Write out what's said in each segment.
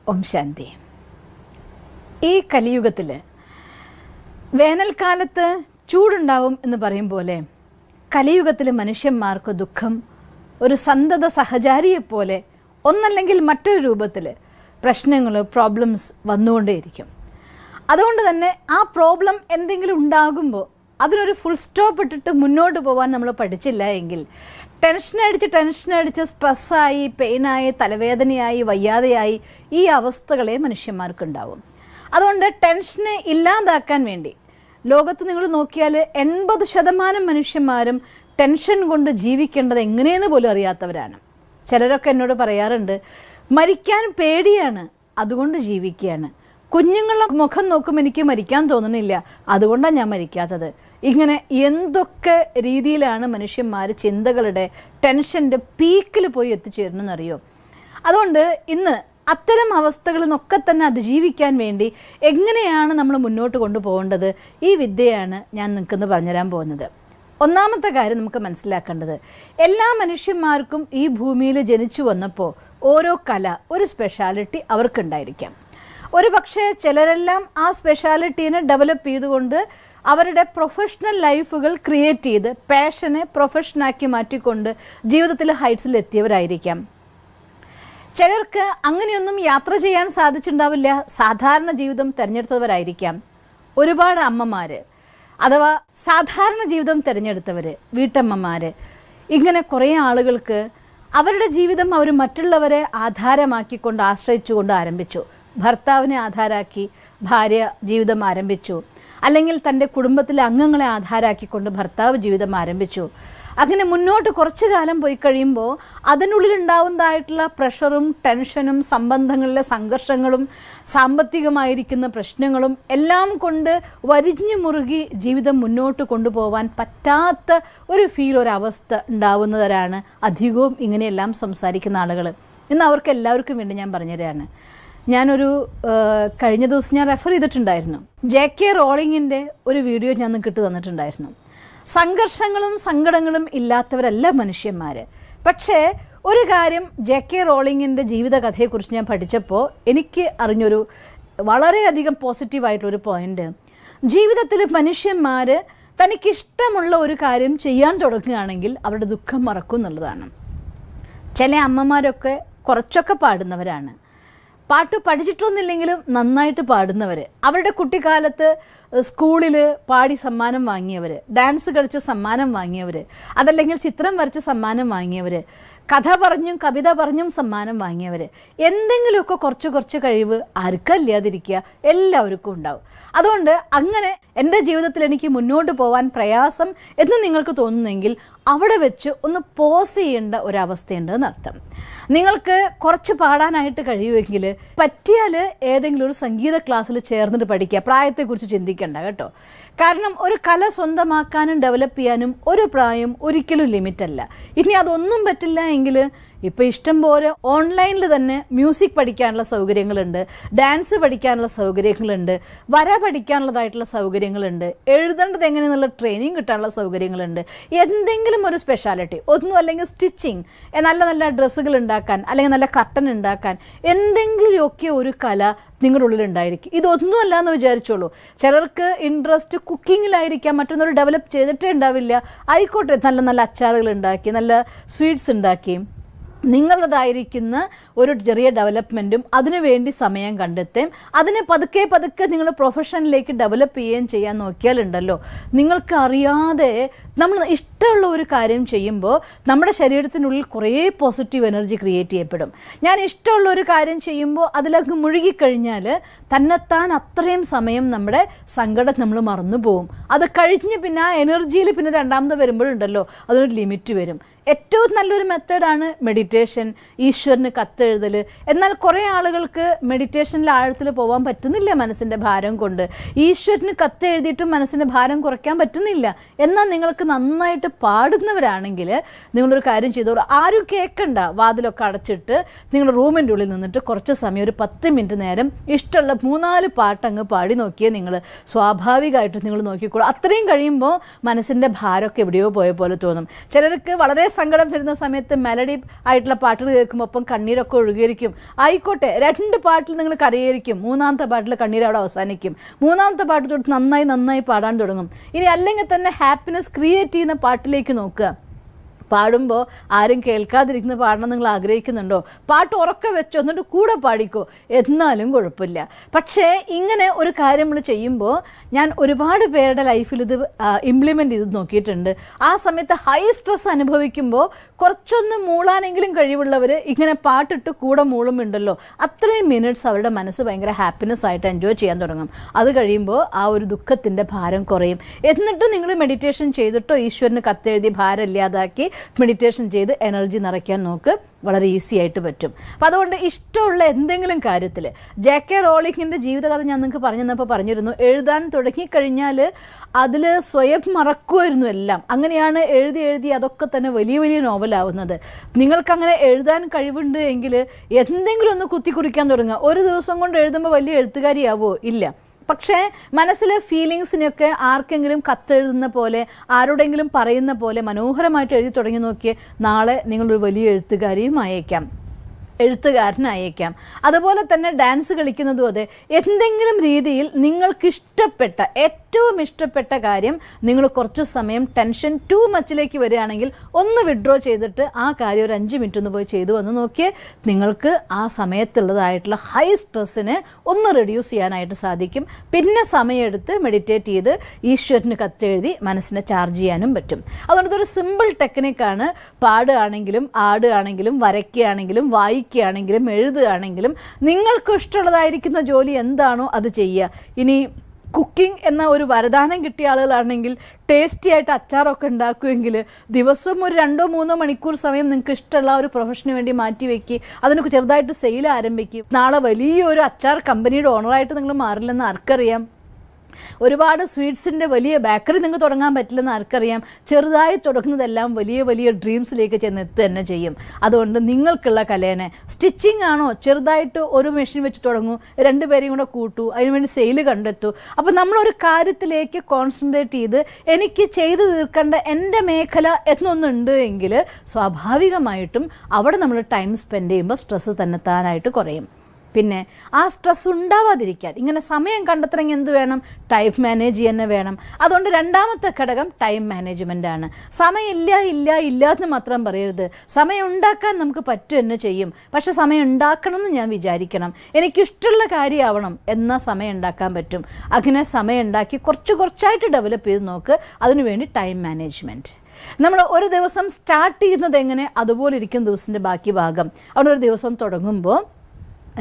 ഓം ശാന്തി. ഈ കലിയുഗത്തിൽ വേനൽക്കാലത്ത് ചൂടുണ്ടാവും എന്ന് പറയും പോലെ കലിയുഗത്തിൽ മനുഷ്യന്മാർക്ക് ദുഃഖം ഒരു സന്തത സഹചാരിയെപ്പോലെ ഒന്നല്ലെങ്കിൽ മറ്റൊരു രൂപത്തിൽ പ്രോബ്ലംസ് വന്നുകൊണ്ടേയിരിക്കും. അതുകൊണ്ട് തന്നെ ആ പ്രോബ്ലം എന്തെങ്കിലും ഉണ്ടാകുമ്പോൾ അതിനൊരു ഫുൾ സ്റ്റോപ്പ് ഇട്ടിട്ട് മുന്നോട്ട് പോകാൻ നമ്മൾ പഠിച്ചില്ല എങ്കിൽ ടെൻഷനടിച്ച് സ്ട്രെസ്സായി, പെയിനായി, തലവേദനയായി, വയ്യാതെയായി ഈ അവസ്ഥകളെ മനുഷ്യന്മാർക്കുണ്ടാവും. അതുകൊണ്ട് ടെൻഷനെ ഇല്ലാതാക്കാൻ വേണ്ടി ലോകത്ത് നിങ്ങൾ നോക്കിയാൽ 80% മനുഷ്യന്മാരും ടെൻഷൻ കൊണ്ട് ജീവിക്കേണ്ടത് എങ്ങനെയെന്ന് പോലും അറിയാത്തവരാണ്. ചിലരൊക്കെ എന്നോട് പറയാറുണ്ട്, മരിക്കാൻ പേടിയാണ്, അതുകൊണ്ട് ജീവിക്കുകയാണ്. കുഞ്ഞുങ്ങളുടെ മുഖം നോക്കുമ്പോൾ എനിക്ക് മരിക്കാൻ തോന്നുന്നില്ല, അതുകൊണ്ടാണ് ഞാൻ മരിക്കാത്തത്. ഇങ്ങനെ എന്തൊക്കെ രീതിയിലാണ് മനുഷ്യന്മാർ ചിന്തകളുടെ ടെൻഷൻ്റെ പീക്കിൽ പോയി എത്തിച്ചേരണമെന്നറിയോ. അതുകൊണ്ട് ഇന്ന് അത്തരം അവസ്ഥകളിൽ നിന്നൊക്കെ തന്നെ അതിജീവിക്കാൻ വേണ്ടി എങ്ങനെയാണ് നമ്മൾ മുന്നോട്ട് കൊണ്ടുപോകേണ്ടത്, ഈ വിദ്യയാണ് ഞാൻ നിങ്ങൾക്കിന്ന് പറഞ്ഞുതരാൻ പോകുന്നത്. ഒന്നാമത്തെ കാര്യം നമുക്ക് മനസ്സിലാക്കേണ്ടത്, എല്ലാ മനുഷ്യന്മാർക്കും ഈ ഭൂമിയിൽ ജനിച്ചു വന്നപ്പോൾ ഓരോ കല, ഒരു സ്പെഷ്യാലിറ്റി അവർക്കുണ്ടായിരിക്കാം. ഒരു പക്ഷേ ചിലരെല്ലാം ആ സ്പെഷ്യാലിറ്റീനെ ഡെവലപ്പ് ചെയ്തുകൊണ്ട് അവരുടെ പ്രൊഫഷണൽ ലൈഫുകൾ ക്രിയേറ്റ് ചെയ്ത് പാഷനെ പ്രൊഫഷനാക്കി മാറ്റിക്കൊണ്ട് ജീവിതത്തിൽ ഹൈറ്റ്സിൽ എത്തിയവരായിരിക്കാം. ചിലർക്ക് അങ്ങനെയൊന്നും യാത്ര ചെയ്യാൻ സാധിച്ചിട്ടുണ്ടാവില്ല, സാധാരണ ജീവിതം തിരഞ്ഞെടുത്തവരായിരിക്കാം. ഒരുപാട് അമ്മമാർ അഥവാ സാധാരണ ജീവിതം തിരഞ്ഞെടുത്തവർ, വീട്ടമ്മമാർ, ഇങ്ങനെ കുറേ ആളുകൾക്ക് അവരുടെ ജീവിതം അവർ മറ്റുള്ളവരെ ആധാരമാക്കിക്കൊണ്ട് ആശ്രയിച്ചുകൊണ്ട് ആരംഭിച്ചു. ഭർത്താവിനെ ആധാരമാക്കി ഭാര്യ ജീവിതം ആരംഭിച്ചു, അല്ലെങ്കിൽ തൻ്റെ കുടുംബത്തിലെ അംഗങ്ങളെ ആധാരമാക്കിക്കൊണ്ട് ഭർത്താവ് ജീവിതം ആരംഭിച്ചു. അങ്ങനെ മുന്നോട്ട് കുറച്ചു കാലം പോയി കഴിയുമ്പോൾ അതിനുള്ളിലുണ്ടാവുന്നതായിട്ടുള്ള പ്രഷറും ടെൻഷനും സംബന്ധങ്ങളിലെ സംഘർഷങ്ങളും സാമ്പത്തികമായിരിക്കുന്ന പ്രശ്നങ്ങളും എല്ലാം കൊണ്ട് വരിഞ്ഞു മുറുകി ജീവിതം മുന്നോട്ട് കൊണ്ടുപോകാൻ പറ്റാത്ത ഒരു ഒരവസ്ഥ ഉണ്ടാവുന്നവരാണ് അധികവും ഇങ്ങനെയെല്ലാം സംസാരിക്കുന്ന ആളുകൾ. ഇന്ന് അവർക്ക് എല്ലാവർക്കും വേണ്ടി ഞാൻ പറഞ്ഞുതരാണ്. ഞാനൊരു കഴിഞ്ഞ ദിവസം ഞാൻ റെഫർ ചെയ്തിട്ടുണ്ടായിരുന്നു, JK റോളിങ്ങിൻ്റെ ഒരു വീഡിയോ ഞാൻ നിങ്ങൾക്ക് തന്നിട്ടുണ്ടായിരുന്നു. സംഘർഷങ്ങളും സങ്കടങ്ങളും ഇല്ലാത്തവരല്ല മനുഷ്യന്മാർ. പക്ഷേ ഒരു കാര്യം, JK റോളിങ്ങിൻ്റെ ജീവിതകഥയെക്കുറിച്ച് ഞാൻ പഠിച്ചപ്പോൾ എനിക്ക് അറിഞ്ഞൊരു വളരെയധികം പോസിറ്റീവായിട്ടുള്ളൊരു പോയിന്റ്, ജീവിതത്തിൽ മനുഷ്യന്മാർ തനിക്കിഷ്ടമുള്ള ഒരു കാര്യം ചെയ്യാൻ തുടങ്ങുകയാണെങ്കിൽ അവരുടെ ദുഃഖം മറക്കും എന്നുള്ളതാണ്. ചില അമ്മമാരൊക്കെ കുറച്ചൊക്കെ പാടുന്നവരാണ്, പാട്ട് പഠിച്ചിട്ടൊന്നുമില്ലെങ്കിലും നന്നായിട്ട് പാടുന്നവർ, അവരുടെ കുട്ടിക്കാലത്ത് സ്കൂളിൽ പാടി സമ്മാനം വാങ്ങിയവർ, ഡാൻസ് കളിച്ച് സമ്മാനം വാങ്ങിയവർ, അതല്ലെങ്കിൽ ചിത്രം വരച്ച് സമ്മാനം വാങ്ങിയവർ, കഥ പറഞ്ഞും കവിത പറഞ്ഞും സമ്മാനം വാങ്ങിയവർ, എന്തെങ്കിലുമൊക്കെ കുറച്ച് കഴിവ് ആർക്കല്ലാതിരിക്കുക, എല്ലാവർക്കും ഉണ്ടാവും. അതുകൊണ്ട് അങ്ങനെ എൻ്റെ ജീവിതത്തിൽ എനിക്ക് മുന്നോട്ട് പോകാൻ പ്രയാസം എന്ന് നിങ്ങൾക്ക് തോന്നുന്നെങ്കിൽ അവിടെ വെച്ച് ഒന്ന് പോസ് ചെയ്യേണ്ട ഒരവസ്ഥയുണ്ട് എന്നർത്ഥം. നിങ്ങൾക്ക് കുറച്ച് പാടാനായിട്ട് കഴിയുമെങ്കിൽ പറ്റിയാൽ ഏതെങ്കിലും ഒരു സംഗീത ക്ലാസ്സിൽ ചേർന്നിട്ട് പഠിക്കുക. പ്രായത്തെക്കുറിച്ച് ചിന്തിക്കേണ്ട കേട്ടോ. കാരണം ഒരു കല സ്വന്തമാക്കാനും ഡെവലപ്പ് ചെയ്യാനും ഒരു പ്രായം ഒരിക്കലും ലിമിറ്റല്ല. ഇനി അതൊന്നും പറ്റില്ല എങ്കിൽ ഇപ്പോൾ ഇഷ്ടം പോലെ ഓൺലൈനിൽ തന്നെ മ്യൂസിക് പഠിക്കാനുള്ള സൗകര്യങ്ങളുണ്ട്, ഡാൻസ് പഠിക്കാനുള്ള സൗകര്യങ്ങളുണ്ട്, വര പഠിക്കാനുള്ളതായിട്ടുള്ള സൗകര്യങ്ങളുണ്ട്, എഴുതേണ്ടത് എങ്ങനെയെന്നുള്ള ട്രെയിനിങ് കിട്ടാനുള്ള സൗകര്യങ്ങളുണ്ട്. എന്തെങ്കിലും ഒരു സ്പെഷ്യാലിറ്റി, ഒന്നും അല്ലെങ്കിൽ സ്റ്റിച്ചിങ്, നല്ല നല്ല ഡ്രസ്സുകൾ ഉണ്ടാക്കാൻ, അല്ലെങ്കിൽ നല്ല കർട്ടൻ ഉണ്ടാക്കാൻ, എന്തെങ്കിലുമൊക്കെ ഒരു കല നിങ്ങളുടെ ഉള്ളിലുണ്ടായിരിക്കും. ഇതൊന്നും അല്ല എന്ന് വിചാരിച്ചോളൂ. ചിലർക്ക് ഇൻട്രസ്റ്റ് കുക്കിങ്ങിലായിരിക്കാം, മറ്റൊന്നും ഡെവലപ്പ് ചെയ്തിട്ടേ ഉണ്ടാവില്ല. ആയിക്കോട്ടെ, നല്ല നല്ല അച്ചാറുകൾ ഉണ്ടാക്കി, നല്ല സ്വീറ്റ്സ് ഉണ്ടാക്കി, നിങ്ങളുടേതായിരിക്കുന്ന ഒരു ചെറിയ ഡെവലപ്മെൻറ്റും അതിനുവേണ്ടി സമയം കണ്ടെത്തുകയും അതിനെ പതുക്കെ നിങ്ങൾ പ്രൊഫഷനിലേക്ക് ഡെവലപ്പ് ചെയ്യുകയും ചെയ്യാൻ നോക്കിയാലുണ്ടല്ലോ, നിങ്ങൾക്ക് അറിയാതെ നമ്മൾ ഇഷ്ടമുള്ള ഒരു കാര്യം ചെയ്യുമ്പോൾ നമ്മുടെ ശരീരത്തിനുള്ളിൽ കുറേ പോസിറ്റീവ് എനർജി ക്രിയേറ്റ് ചെയ്യപ്പെടും. ഞാൻ ഇഷ്ടമുള്ള ഒരു കാര്യം ചെയ്യുമ്പോൾ അതിലങ്ങ് മുഴുകിക്കഴിഞ്ഞാൽ തന്നെത്താൻ അത്രയും സമയം നമ്മുടെ സങ്കടം നമ്മൾ മറന്നു പോകും. അത് കഴിഞ്ഞ് പിന്നെ ആ എനർജിയിൽ പിന്നെ രണ്ടാമത് വരുമ്പോഴുണ്ടല്ലോ അതൊരു ലിമിറ്റ് വരും. ഏറ്റവും നല്ലൊരു മെത്തേഡാണ് മെഡിറ്റേഷൻ, ഈശ്വരന് കത്തെഴുതൽ. എന്നാൽ കുറേ ആളുകൾക്ക് മെഡിറ്റേഷനിൽ ആഴത്തിൽ പോകാൻ പറ്റുന്നില്ല മനസ്സിൻ്റെ ഭാരം കൊണ്ട്. ഈശ്വരന് കത്തെഴുതിയിട്ടും മനസ്സിൻ്റെ ഭാരം കുറയ്ക്കാൻ പറ്റുന്നില്ല. എന്നാൽ നിങ്ങൾക്ക് നന്നായിട്ട് പാടുന്നവരാണെങ്കിൽ നിങ്ങളൊരു കാര്യം ചെയ്തോളൂ, ആരും കേൾക്കണ്ട, വാതിലൊക്കെ അടച്ചിട്ട് നിങ്ങളുടെ റൂമിൻ്റെ ഉള്ളിൽ നിന്നിട്ട് കുറച്ച് സമയം, ഒരു 10 മിനിറ്റ് നേരം ഇഷ്ടമുള്ള 3-4 പാട്ടങ്ങ് പാടി നോക്കിയാൽ നിങ്ങൾ സ്വാഭാവികമായിട്ട് നിങ്ങൾ നോക്കിക്കോളൂ. അത്രയും കഴിയുമ്പോൾ മനസ്സിൻ്റെ ഭാരമൊക്കെ എവിടെയോ പോയ പോലെ തോന്നും. ചിലർക്ക് വളരെ സങ്കടം വരുന്ന സമയത്ത് മെലഡി ആയിട്ടുള്ള പാട്ടുകൾ കേൾക്കുമ്പോൾ ഒപ്പം കണ്ണീരൊക്കെ ഒഴുകിയിരിക്കും. ആയിക്കോട്ടെ, 2 പാട്ടിൽ നിങ്ങൾ കരയായിരിക്കും, 3ാമത്തെ പാട്ടിൽ കണ്ണീർ അവിടെ അവസാനിക്കും. 3ാമത്തെ പാട്ട് തൊട്ട് നന്നായി പാടാൻ തുടങ്ങും. ഇനി അല്ലെങ്കിൽ തന്നെ ഹാപ്പിനെസ് ക്രിയേറ്റ് ചെയ്യുന്ന പാട്ടിലേക്ക് നോക്കുക. പാടുമ്പോൾ ആരും കേൾക്കാതിരിക്കുന്ന പാടണം നിങ്ങൾ ആഗ്രഹിക്കുന്നുണ്ടോ? പാട്ട് ഉറക്കെ വെച്ചോ, എന്നിട്ട് കൂടെ പാടിക്കോ, എന്നാലും കുഴപ്പമില്ല. പക്ഷേ ഇങ്ങനെ ഒരു കാര്യം നമ്മൾ ചെയ്യുമ്പോൾ ഞാൻ ഒരുപാട് പേരുടെ ലൈഫിൽ ഇത് ഇംപ്ലിമെൻ്റ് ചെയ്ത് നോക്കിയിട്ടുണ്ട്. ആ സമയത്ത് ഹൈ സ്ട്രെസ് അനുഭവിക്കുമ്പോൾ കുറച്ചൊന്ന് മൂളാനെങ്കിലും കഴിവുള്ളവർ ഇങ്ങനെ പാട്ടിട്ട് കൂടെ മൂളുമുണ്ടല്ലോ, അത്രയും മിനിറ്റ്സ് അവരുടെ മനസ്സ് ഭയങ്കര ഹാപ്പിനെസ് ആയിട്ട് എൻജോയ് ചെയ്യാൻ തുടങ്ങും. അത് കഴിയുമ്പോൾ ആ ഒരു ദുഃഖത്തിൻ്റെ ഭാരം കുറയും. എന്നിട്ട് നിങ്ങൾ മെഡിറ്റേഷൻ ചെയ്തിട്ടോ ഈശ്വരന് കത്തെഴുതി ഭാരം ഇല്ലാതാക്കി മെഡിറ്റേഷൻ ചെയ്ത് എനർജി നിറയ്ക്കാൻ നോക്ക്. വളരെ ഈസി ആയിട്ട് പറ്റും. അപ്പം അതുകൊണ്ട് ഇഷ്ടമുള്ള എന്തെങ്കിലും കാര്യത്തിൽ ജെ.കെ. റോളിങ്ങിൻ്റെ ജീവിതകഥ ഞാൻ നിങ്ങൾക്ക് പറഞ്ഞു തന്നപ്പോൾ പറഞ്ഞിരുന്നു, എഴുതാൻ തുടങ്ങിക്കഴിഞ്ഞാൽ അതിൽ സ്വയം മറക്കുമായിരുന്നു എല്ലാം. അങ്ങനെയാണ് എഴുതി അതൊക്കെ തന്നെ വലിയ നോവലാവുന്നത്. നിങ്ങൾക്കങ്ങനെ എഴുതാൻ കഴിവുണ്ട് എങ്കിൽ എന്തെങ്കിലും ഒന്ന് കുത്തിക്കുറിക്കാൻ തുടങ്ങുക. ഒരു ദിവസം കൊണ്ട് എഴുതുമ്പോൾ വലിയ എഴുത്തുകാരിയാവോ? ഇല്ല. പക്ഷേ മനസ്സിലെ ഫീലിങ്സിനൊക്കെ ആർക്കെങ്കിലും കത്തെഴുതുന്ന പോലെ, ആരോടെങ്കിലും പറയുന്ന പോലെ മനോഹരമായിട്ട് എഴുതി തുടങ്ങി നോക്കിയേ, നാളെ നിങ്ങളൊരു വലിയ എഴുത്തുകാരനായേക്കാം. അതുപോലെ തന്നെ ഡാൻസ് കളിക്കുന്നതും അതെ. എന്തെങ്കിലും രീതിയിൽ നിങ്ങൾക്കിഷ്ടപ്പെട്ട ഏറ്റവും ഇഷ്ടപ്പെട്ട കാര്യം നിങ്ങൾ കുറച്ച് സമയം ടെൻഷൻ ടു മച്ചിലേക്ക് വരികയാണെങ്കിൽ ഒന്ന് വിഡ്രോ ചെയ്തിട്ട് ആ കാര്യം ഒരു 5 മിനിറ്റ് ഒന്ന് പോയി ചെയ്തു വന്ന് നോക്കിയേ, നിങ്ങൾക്ക് ആ സമയത്തുള്ളതായിട്ടുള്ള ഹൈ സ്ട്രെസ്സിനെ ഒന്ന് റെഡ്യൂസ് ചെയ്യാനായിട്ട് സാധിക്കും. പിന്നെ സമയമെടുത്ത് മെഡിറ്റേറ്റ് ചെയ്ത് ഈശ്വരന് കത്തെഴുതി മനസ്സിനെ ചാർജ് ചെയ്യാനും പറ്റും. അതുകൊണ്ട് ഇതൊരു സിമ്പിൾ ടെക്നിക്കാണ്. പാടുകയാണെങ്കിലും ആടുകയാണെങ്കിലും വരയ്ക്കുകയാണെങ്കിലും വായിക്കുകയാണെങ്കിലും എഴുതുകയാണെങ്കിലും നിങ്ങൾക്ക് ഇഷ്ടമുള്ളതായിരിക്കുന്ന ജോലി എന്താണോ അത് ചെയ്യുക. ഇനി കുക്കിംഗ് എന്ന ഒരു വരദാനം കിട്ടിയ ആളുകളാണെങ്കിൽ ടേസ്റ്റി ആയിട്ട് അച്ചാറൊക്കെ ഉണ്ടാക്കുമെങ്കിൽ ദിവസം ഒരു 2-3 മണിക്കൂർ സമയം നിങ്ങൾക്ക് ഇഷ്ടമുള്ള ഒരു പ്രൊഫഷന് വേണ്ടി മാറ്റി വയ്ക്കുക. അതിനൊക്കെ ചെറുതായിട്ട് സെയിൽ ആരംഭിക്കും. നാളെ വലിയൊരു അച്ചാർ കമ്പനിയുടെ ഓണറായിട്ട് നിങ്ങൾ മാറില്ലെന്ന് ആർക്കറിയാം? ഒരുപാട് സ്വീറ്റ്സിൻ്റെ വലിയ ബേക്കറി നിങ്ങൾക്ക് തുടങ്ങാൻ പറ്റില്ലെന്ന് ആർക്കറിയാം? ചെറുതായി തുടങ്ങുന്നതെല്ലാം വലിയ ഡ്രീംസിലേക്ക് ചെന്നെത്തുക തന്നെ ചെയ്യും. അതുകൊണ്ട് നിങ്ങൾക്കുള്ള കലേനെ സ്റ്റിച്ചിങ് ആണോ, ചെറുതായിട്ട് ഒരു മെഷീൻ വെച്ച് തുടങ്ങൂ, 2 പേരെയും കൂടെ കൂട്ടൂ, അതിനുവേണ്ടി സെയിൽ കണ്ടെത്തൂ. അപ്പോൾ നമ്മളൊരു കാര്യത്തിലേക്ക് കോൺസെൻട്രേറ്റ് ചെയ്ത് എനിക്ക് ചെയ്തു തീർക്കേണ്ട എൻ്റെ മേഖല എന്നൊന്നുണ്ട് എങ്കിൽ സ്വാഭാവികമായിട്ടും അവിടെ നമ്മൾ ടൈം സ്പെൻഡ് ചെയ്യുമ്പോൾ സ്ട്രെസ്സ് തന്നെത്താനായിട്ട് കുറയും. പിന്നെ ആ സ്ട്രെസ് ഉണ്ടാവാതിരിക്കാൻ ഇങ്ങനെ സമയം കണ്ടെത്തണമെങ്കിൽ എന്ത് വേണം? ടൈം മാനേജ് ചെയ്യാൻ വേണം. അതുകൊണ്ട് 2ാമത്തെ ഘടകം ടൈം മാനേജ്മെൻ്റ് ആണ്. സമയം ഇല്ല എന്ന് മാത്രം പറയരുത്. സമയം ഉണ്ടാക്കാൻ നമുക്ക് പറ്റും തന്നെ ചെയ്യും. പക്ഷെ സമയം ഉണ്ടാക്കണം എന്ന് ഞാൻ വിചാരിക്കണം. എനിക്കിഷ്ടമുള്ള കാര്യമാവണം എന്നാൽ സമയം ഉണ്ടാക്കാൻ പറ്റും. അങ്ങനെ സമയം ഉണ്ടാക്കി കുറച്ചായിട്ട് ഡെവലപ്പ് ചെയ്ത് നോക്ക്. അതിനുവേണ്ടി ടൈം മാനേജ്മെൻറ്റ്. നമ്മൾ ഒരു ദിവസം സ്റ്റാർട്ട് ചെയ്യുന്നത് എങ്ങനെ, അതുപോലെ ഇരിക്കും ദിവസത്തിൻ്റെ ബാക്കി ഭാഗം. അവിടെ ഒരു ദിവസം തുടങ്ങുമ്പോൾ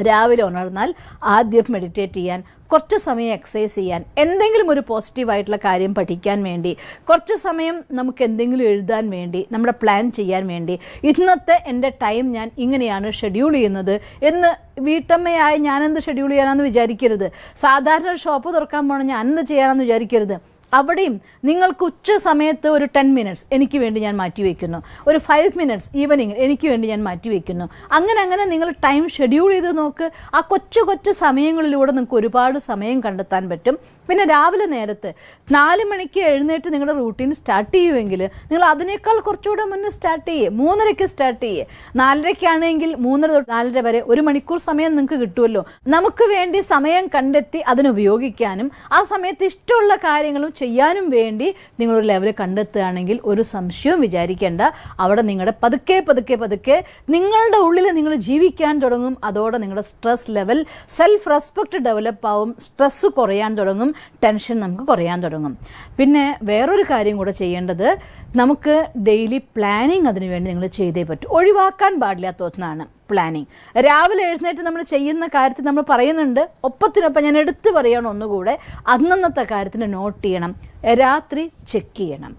രാവിലെ ഉണർന്നാൽ ആദ്യം മെഡിറ്റേറ്റ് ചെയ്യാൻ, കുറച്ച് സമയം എക്സസൈസ് ചെയ്യാൻ, എന്തെങ്കിലും ഒരു പോസിറ്റീവായിട്ടുള്ള കാര്യം പഠിക്കാൻ വേണ്ടി, കുറച്ച് സമയം നമുക്ക് എന്തെങ്കിലും എഴുതാൻ വേണ്ടി, നമ്മുടെ പ്ലാൻ ചെയ്യാൻ വേണ്ടി, ഇന്നത്തെ എൻ്റെ ടൈം ഞാൻ ഇങ്ങനെയാണ് ഷെഡ്യൂൾ ചെയ്യുന്നത് എന്ന് വീട്ടമ്മയായ ഞാനെന്ത് ഷെഡ്യൂൾ ചെയ്യാനാണെന്ന് വിചാരിക്കരുത്. സാധാരണ ഒരു ഷോപ്പ് തുറക്കാൻ പോകണം ഞാൻ എന്ത് ചെയ്യാനാണെന്ന് വിചാരിക്കരുത്. അവിടെയും നിങ്ങൾക്ക് ഉച്ച സമയത്ത് ഒരു 10 മിനിറ്റ്സ് എനിക്ക് വേണ്ടി ഞാൻ മാറ്റിവെക്കുന്നു, ഒരു 5 മിനിറ്റ്സ് ഈവനിങ് എനിക്ക് വേണ്ടി ഞാൻ മാറ്റിവെക്കുന്നു. അങ്ങനെ നിങ്ങൾ ടൈം ഷെഡ്യൂൾ ചെയ്ത് നോക്ക്. ആ കൊച്ചു സമയങ്ങളിലൂടെ നിങ്ങൾക്ക് ഒരുപാട് സമയം കണ്ടെത്താൻ പറ്റും. പിന്നെ രാവിലെ നേരത്ത് 4 മണിക്ക് എഴുന്നേറ്റ് നിങ്ങളുടെ റൂട്ടീൻ സ്റ്റാർട്ട് ചെയ്യുമെങ്കിൽ നിങ്ങൾ അതിനേക്കാൾ കുറച്ചുകൂടെ മുന്നേ സ്റ്റാർട്ട് ചെയ്യേ. 3:30-ക്ക് സ്റ്റാർട്ട് ചെയ്യേ. 4:30-ക്കാണെങ്കിൽ 3:30 തൊട്ട് 4:30 വരെ 1 മണിക്കൂർ സമയം നിങ്ങൾക്ക് കിട്ടുമല്ലോ. നമുക്ക് വേണ്ടി സമയം കണ്ടെത്തി അതിനുപയോഗിക്കാനും ആ സമയത്ത് ഇഷ്ടമുള്ള കാര്യങ്ങളും ചെയ്യാനും വേണ്ടി നിങ്ങളൊരു ലെവൽ കണ്ടെത്തുകയാണെങ്കിൽ ഒരു സംശയവും വിചാരിക്കേണ്ട. അവിടെ നിങ്ങളുടെ പതുക്കെ നിങ്ങളുടെ ഉള്ളിൽ നിങ്ങൾ ജീവിക്കാൻ തുടങ്ങും. അതോടെ നിങ്ങളുടെ stress level, self respect develop ആവും, സ്ട്രെസ് കുറയാൻ തുടങ്ങും, ടെൻഷൻ നമുക്ക് കുറയാൻ തുടങ്ങും. പിന്നെ വേറൊരു കാര്യം കൂടെ ചെയ്യേണ്ടത്, നമുക്ക് ഡെയിലി പ്ലാനിങ് അതിനു വേണ്ടി നിങ്ങൾ ചെയ്തേ പറ്റൂ. ഒഴിവാക്കാൻ പാടില്ലാത്ത ഒന്നാണ് പ്ലാനിങ്. രാവിലെ എഴുന്നേറ്റ് നമ്മൾ ചെയ്യുന്ന കാര്യത്തിൽ നമ്മൾ പറയുന്നുണ്ട്, ഒപ്പത്തിനൊപ്പം ഞാൻ എടുത്തു പറയണം ഒന്നുകൂടെ, അന്നത്തെ കാര്യത്തിന് നോട്ട് ചെയ്യണം, രാത്രി ചെക്ക് ചെയ്യണം.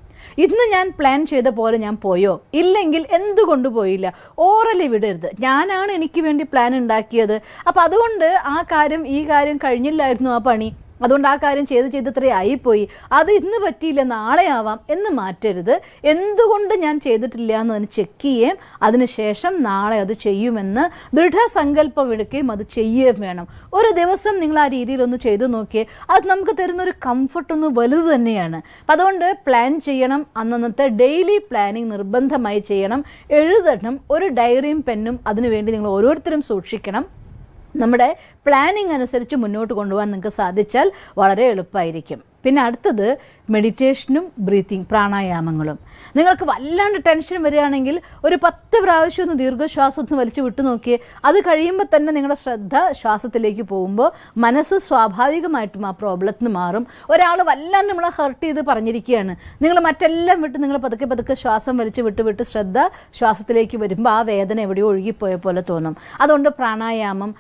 ഇന്ന് ഞാൻ പ്ലാൻ ചെയ്ത പോലെ ഞാൻ പോയോ, ഇല്ലെങ്കിൽ എന്തുകൊണ്ട് പോയില്ല, ഓറലി വിടരുത്. ഞാനാണ് എനിക്ക് വേണ്ടി പ്ലാൻ ഉണ്ടാക്കിയത്. അപ്പം അതുകൊണ്ട് ഈ കാര്യം കഴിഞ്ഞില്ലായിരുന്നു ആ പണി, അതുകൊണ്ട് ആ കാര്യം ചെയ്ത് ഇത്രയും ആയിപ്പോയി, അത് ഇന്ന് പറ്റിയില്ല നാളെ ആവാം എന്ന് മാറ്റരുത്. എന്തുകൊണ്ട് ഞാൻ ചെയ്തിട്ടില്ല എന്നതിന് ചെക്ക് ചെയ്യുകയും അതിനുശേഷം നാളെ അത് ചെയ്യുമെന്ന് ദൃഢസങ്കല്പം എടുക്കുകയും അത് ചെയ്യുകയും വേണം. ഒരു ദിവസം നിങ്ങൾ ആ രീതിയിലൊന്ന് ചെയ്തു നോക്കിയേ, അത് നമുക്ക് തരുന്നൊരു കംഫർട്ട് ഒന്ന് വലുത് തന്നെയാണ്. അപ്പം അതുകൊണ്ട് പ്ലാൻ ചെയ്യണം. അന്നത്തെ ഡെയിലി പ്ലാനിങ് നിർബന്ധമായി ചെയ്യണം. എഴുതണം. ഒരു ഡയറിയും പെന്നും അതിനുവേണ്ടി നിങ്ങൾ ഓരോരുത്തരും സൂക്ഷിക്കണം. നമ്മുടെ പ്ലാനിങ് അനുസരിച്ച് മുന്നോട്ട് കൊണ്ടുപോകാൻ നിങ്ങൾക്ക് സാധിച്ചാൽ വളരെ എളുപ്പമായിരിക്കും. പിന്നെ അടുത്തത് മെഡിറ്റേഷനും ബ്രീത്തിങ് പ്രാണായാമങ്ങളും. നിങ്ങൾക്ക് വല്ലാണ്ട് ടെൻഷൻ വരികയാണെങ്കിൽ ഒരു 10 പ്രാവശ്യം ഒന്ന് ദീർഘശ്വാസം ഒന്ന് വലിച്ചു വിട്ടു നോക്കിയേ. അത് കഴിയുമ്പോൾ തന്നെ നിങ്ങളുടെ ശ്രദ്ധ ശ്വാസത്തിലേക്ക് പോകുമ്പോൾ മനസ്സ് സ്വാഭാവികമായിട്ടും ആ പ്രോബ്ലത്തിന് മാറും. ഒരാൾ വല്ലാണ്ട് നമ്മളെ ഹർട്ട് ചെയ്ത് പറഞ്ഞിരിക്കുകയാണ്, നിങ്ങൾ മറ്റെല്ലാം വിട്ട് നിങ്ങൾ പതുക്കെ ശ്വാസം വലിച്ചു വിട്ട് ശ്രദ്ധ ശ്വാസത്തിലേക്ക് വരുമ്പോൾ ആ വേദന എവിടെയോ ഒഴുകിപ്പോയ പോലെ തോന്നും. അതുകൊണ്ട് പ്രാണായാമം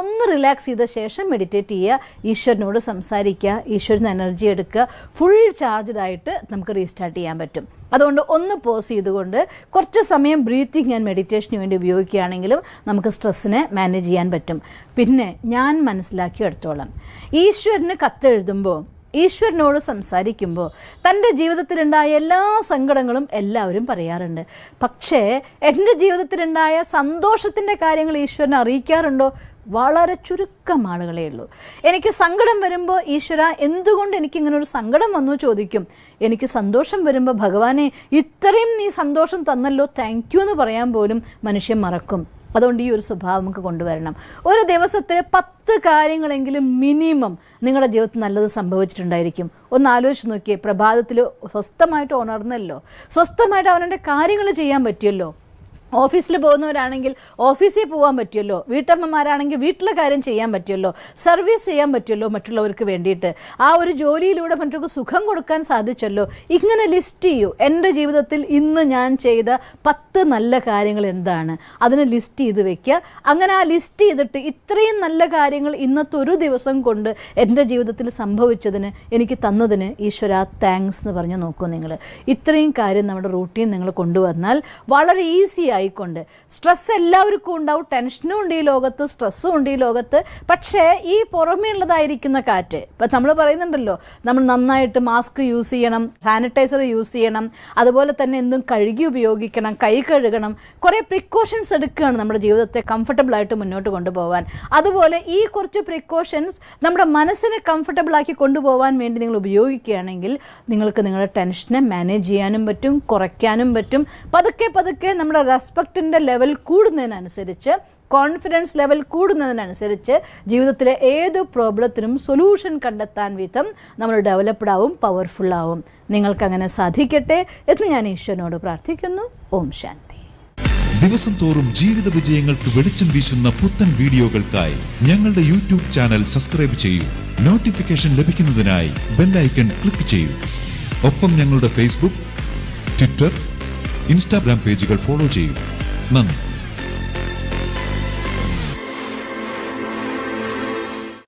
ഒന്ന് റിലാക്സ് ചെയ്ത ശേഷം മെഡിറ്റേറ്റ് ചെയ്യുക, ഈശ്വരനോട് സംസാരിക്കുക, ഈശ്വരന് എനർജി എടുക്കുക. ഫുൾ ചാർജ്ഡ് ആയിട്ട് നമുക്ക് റീസ്റ്റാർട്ട് ചെയ്യാൻ പറ്റും. അതുകൊണ്ട് ഒന്ന് പോസ് ചെയ്തുകൊണ്ട് കുറച്ച് സമയം ബ്രീത്തിങ് ആൻഡ് മെഡിറ്റേഷന് വേണ്ടി ഉപയോഗിക്കുകയാണെങ്കിലും നമുക്ക് സ്ട്രെസ്സിനെ മാനേജ് ചെയ്യാൻ പറ്റും. പിന്നെ ഞാൻ മനസ്സിലാക്കിയെടുത്തോളം ഈശ്വരന് കത്തെഴുതുമ്പോൾ, ഈശ്വരനോട് സംസാരിക്കുമ്പോൾ തൻ്റെ ജീവിതത്തിലുണ്ടായ എല്ലാ സങ്കടങ്ങളും എല്ലാവരും പറയാറുണ്ട്. പക്ഷേ എൻ്റെ ജീവിതത്തിലുണ്ടായ സന്തോഷത്തിൻ്റെ കാര്യങ്ങൾ ഈശ്വരനെ അറിയിക്കാറുണ്ടോ? വളരെ ചുരുക്കം ആളുകളേ ഉള്ളൂ. എനിക്ക് സങ്കടം വരുമ്പോൾ ഈശ്വര എന്തുകൊണ്ട് എനിക്കിങ്ങനെ ഒരു സങ്കടം വന്നു ചോദിക്കും. എനിക്ക് സന്തോഷം വരുമ്പോൾ ഭഗവാനെ ഇത്രയും നീ സന്തോഷം തന്നല്ലോ, താങ്ക് യു എന്ന് പറയാൻ പോലും മനുഷ്യൻ മറക്കും. അതുകൊണ്ട് ഈ ഒരു സ്വഭാവം നമുക്ക് കൊണ്ടുവരണം. ഒരു ദിവസത്തിൽ 10 കാര്യങ്ങളെങ്കിലും മിനിമം നിങ്ങളുടെ ജീവിതത്തിൽ നല്ലത് സംഭവിച്ചിട്ടുണ്ടായിരിക്കും. ഒന്ന് ആലോചിച്ച് നോക്കിയേ. പ്രഭാതത്തിൽ സ്വസ്ഥമായിട്ട് ഉണർന്നല്ലോ, സ്വസ്ഥമായിട്ട് അവനവൻ്റെ കാര്യങ്ങൾ ചെയ്യാൻ പറ്റിയല്ലോ. ഓഫീസിൽ പോകുന്നവരാണെങ്കിൽ ഓഫീസിൽ പോകാൻ പറ്റുമല്ലോ, വീട്ടമ്മമാരാണെങ്കിൽ വീട്ടിലെ കാര്യം ചെയ്യാൻ പറ്റുമല്ലോ, സർവീസ് ചെയ്യാൻ പറ്റുമല്ലോ മറ്റുള്ളവർക്ക് വേണ്ടിയിട്ട്. ആ ഒരു ജോലിയിലൂടെ മറ്റൊരു സുഖം കൊടുക്കാൻ സാധിച്ചല്ലോ. ഇങ്ങനെ ലിസ്റ്റ് ചെയ്യൂ. എൻ്റെ ജീവിതത്തിൽ ഇന്ന് ഞാൻ ചെയ്ത 10 നല്ല കാര്യങ്ങൾ എന്താണ്, അതിന് ലിസ്റ്റ് ചെയ്ത് വെക്കുക. അങ്ങനെ ആ ലിസ്റ്റ് ചെയ്തിട്ട് ഇത്രയും നല്ല കാര്യങ്ങൾ ഇന്നത്തെ ഒരു ദിവസം കൊണ്ട് എൻ്റെ ജീവിതത്തിൽ സംഭവിച്ചതിന്, എനിക്ക് തന്നതിന് ഈശ്വര താങ്ക്സ് എന്ന് പറഞ്ഞ് നോക്കൂ. നിങ്ങൾ ഇത്രയും കാര്യം നമ്മുടെ റൂട്ടീൻ നിങ്ങൾ കൊണ്ടുവന്നാൽ വളരെ ഈസി ആയിക്കൊണ്ട്, സ്ട്രെസ് എല്ലാവർക്കും ഉണ്ടാവും, ടെൻഷനും ഉണ്ട് ഈ ലോകത്ത്, സ്ട്രെസ്സും ഉണ്ട് ഈ ലോകത്ത്. പക്ഷേ ഈ പുറമേ ഉള്ളതായിരിക്കുന്ന കാറ്റ്, ഇപ്പം നമ്മൾ പറയുന്നുണ്ടല്ലോ, നമ്മൾ നന്നായിട്ട് മാസ്ക് യൂസ് ചെയ്യണം, സാനിറ്റൈസർ യൂസ് ചെയ്യണം, അതുപോലെ തന്നെ എന്തും കഴുകി ഉപയോഗിക്കണം, കൈ കഴുകണം, കുറേ പ്രിക്കോഷൻസ് എടുക്കുകയാണ് നമ്മുടെ ജീവിതത്തെ കംഫർട്ടബിൾ ആയിട്ട് മുന്നോട്ട് കൊണ്ടുപോകാൻ. അതുപോലെ ഈ കുറച്ച് പ്രിക്കോഷൻസ് നമ്മുടെ മനസ്സിനെ കംഫർട്ടബിൾ ആക്കി കൊണ്ടുപോകാൻ വേണ്ടി നിങ്ങൾ ഉപയോഗിക്കുകയാണെങ്കിൽ നിങ്ങൾക്ക് നിങ്ങളുടെ ടെൻഷനെ മാനേജ് ചെയ്യാനും പറ്റും, കുറയ്ക്കാനും പറ്റും. പതുക്കെ നമ്മുടെ റെസ്പെക്റ്റിൻ്റെ ലെവൽ കൂടുന്നതിനനുസരിച്ച്, കോൺഫിഡൻസ് ലെവൽ കൂടുന്നതിനനുസരിച്ച് ജീവിതത്തിലെ ഏത് പ്രോബ്ലത്തിനും സൊല്യൂഷൻ കണ്ടെത്താൻ വിധം നമ്മൾ ഡെവലപ്ഡ് ആവും, പവർഫുൾ ആവും. നിങ്ങൾക്കങ്ങനെ സാധിക്കട്ടെ എന്ന് ഞാൻ ഈശ്വരനോട് പ്രാർത്ഥിക്കുന്നു. ഓം ശാന്തി. ദിവസം തോറും ജീവിത വിജയങ്ങൾക്ക് വെളിച്ചം വീശുന്ന പുത്തൻ വീഡിയോകൾക്കായി ഞങ്ങളുടെ യൂട്യൂബ് ചാനൽ സബ്സ്ക്രൈബ് ചെയ്യൂ. നോട്ടിഫിക്കേഷൻ ലഭിക്കുന്നതിനായി ബെൽ ഐക്കൺ ക്ലിക്ക് ചെയ്യൂ. ഒപ്പം ഞങ്ങളുടെ ഫേസ്ബുക്ക്, ട്വിറ്റർ, ഇൻസ്റ്റാഗ്രാം പേജുകൾ ഫോളോ ചെയ്യൂ. നന്ദി.